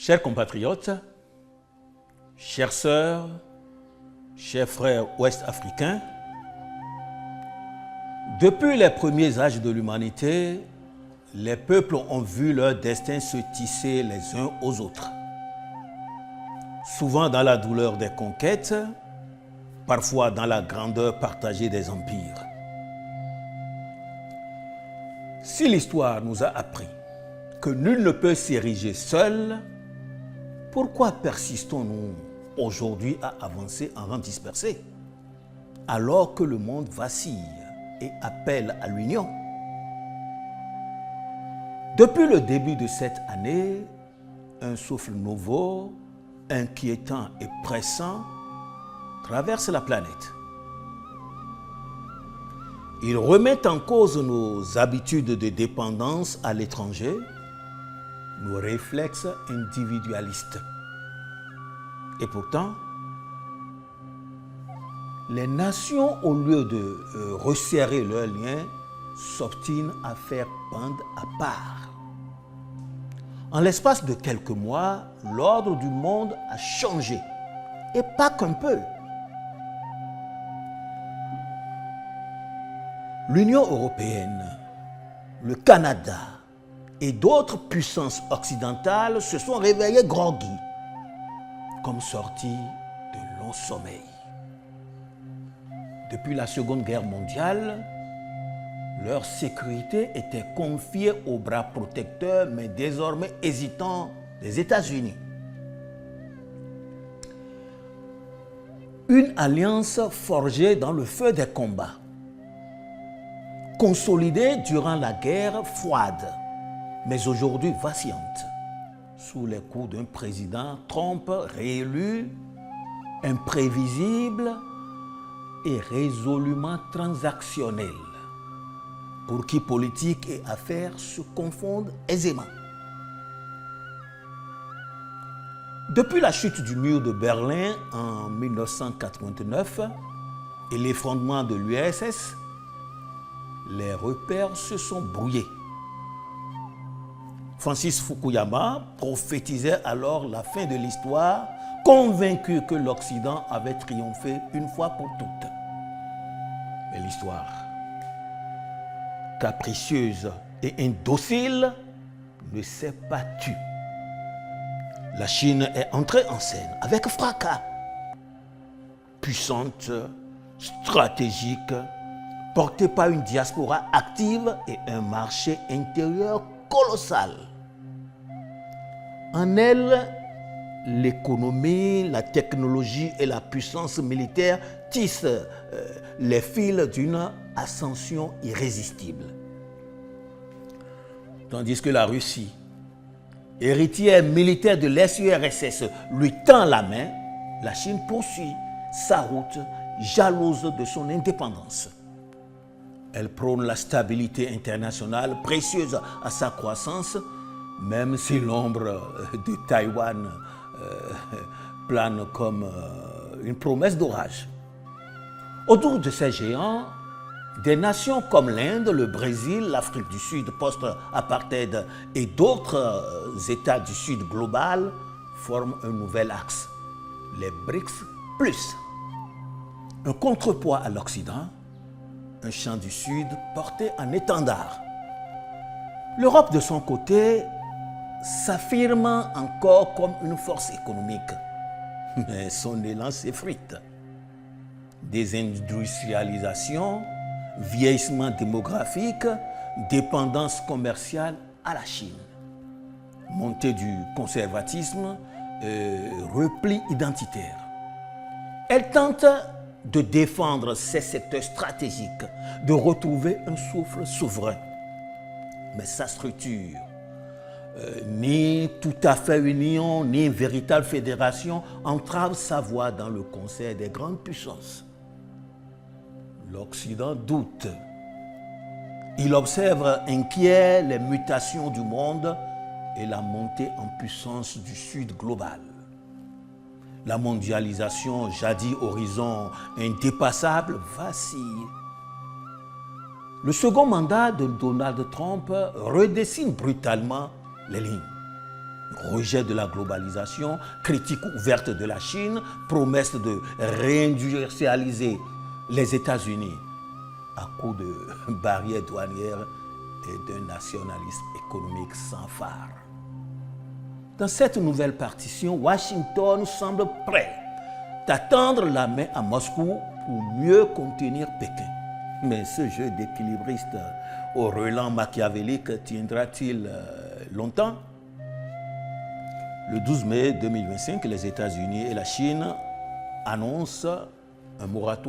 Chers compatriotes, chères sœurs, chers frères ouest-africains, depuis les premiers âges de l'humanité, les peuples ont vu leur destin se tisser les uns aux autres. Souvent dans la douleur des conquêtes, parfois dans la grandeur partagée des empires. Si l'histoire nous a appris que nul ne peut s'ériger seul, pourquoi persistons-nous aujourd'hui à avancer en rang dispersé, alors que le monde vacille et appelle à l'union? Depuis le début de cette année, un souffle nouveau, inquiétant et pressant traverse la planète. Il remet en cause nos habitudes de dépendance à l'étranger, nos réflexes individualistes. Et pourtant, les nations, au lieu de resserrer leurs liens, s'obstinent à faire bande à part. En l'espace de quelques mois, l'ordre du monde a changé, et pas qu'un peu. L'Union européenne, le Canada et d'autres puissances occidentales se sont réveillées groggy, comme sortis de longs sommeils. Depuis la Seconde Guerre mondiale, leur sécurité était confiée aux bras protecteurs, mais désormais hésitants, des États-Unis. Une alliance forgée dans le feu des combats, consolidée durant la guerre froide, mais aujourd'hui vacillante, sous les coups d'un président Trump réélu, imprévisible et résolument transactionnel, pour qui politique et affaires se confondent aisément. Depuis la chute du mur de Berlin en 1989 et l'effondrement de l'URSS, les repères se sont brouillés. Francis Fukuyama prophétisait alors la fin de l'histoire, convaincu que l'Occident avait triomphé une fois pour toutes. Mais l'histoire, capricieuse et indocile, ne s'est pas tue. La Chine est entrée en scène avec fracas. Puissante, stratégique, portée par une diaspora active et un marché intérieur colossal. En elle, l'économie, la technologie et la puissance militaire tissent les fils d'une ascension irrésistible. Tandis que la Russie, héritière militaire de l'ex-URSS, lui tend la main, la Chine poursuit sa route, jalouse de son indépendance. Elle prône la stabilité internationale, précieuse à sa croissance, même si l'ombre de Taïwan plane comme une promesse d'orage. Autour de ces géants, des nations comme l'Inde, le Brésil, l'Afrique du Sud post-apartheid et d'autres États du Sud global forment un nouvel axe, les BRICS+. Un contrepoids à l'Occident, un champ du Sud porté en étendard. L'Europe, de son côté, s'affirme encore comme une force économique, mais son élan s'effrite. Désindustrialisation, vieillissement démographique, dépendance commerciale à la Chine, montée du conservatisme, repli identitaire. Elle tente de défendre ces secteurs stratégiques, de retrouver un souffle souverain. Mais sa structure, ni tout à fait union, ni une véritable fédération, entrave sa voix dans le concert des grandes puissances. L'Occident doute. Il observe inquiet les mutations du monde et la montée en puissance du Sud global. La mondialisation, jadis horizon indépassable, vacille. Le second mandat de Donald Trump redessine brutalement les lignes. Rejet de la globalisation, critique ouverte de la Chine, promesse de réindustrialiser les États-Unis à coup de barrières douanières et d'un nationalisme économique sans phare. Dans cette nouvelle partition, Washington semble prêt à tendre la main à Moscou pour mieux contenir Pékin. Mais ce jeu d'équilibriste au relent machiavélique tiendra-t-il longtemps? Le 12 mai 2025, les États-Unis et la Chine annoncent un moratoire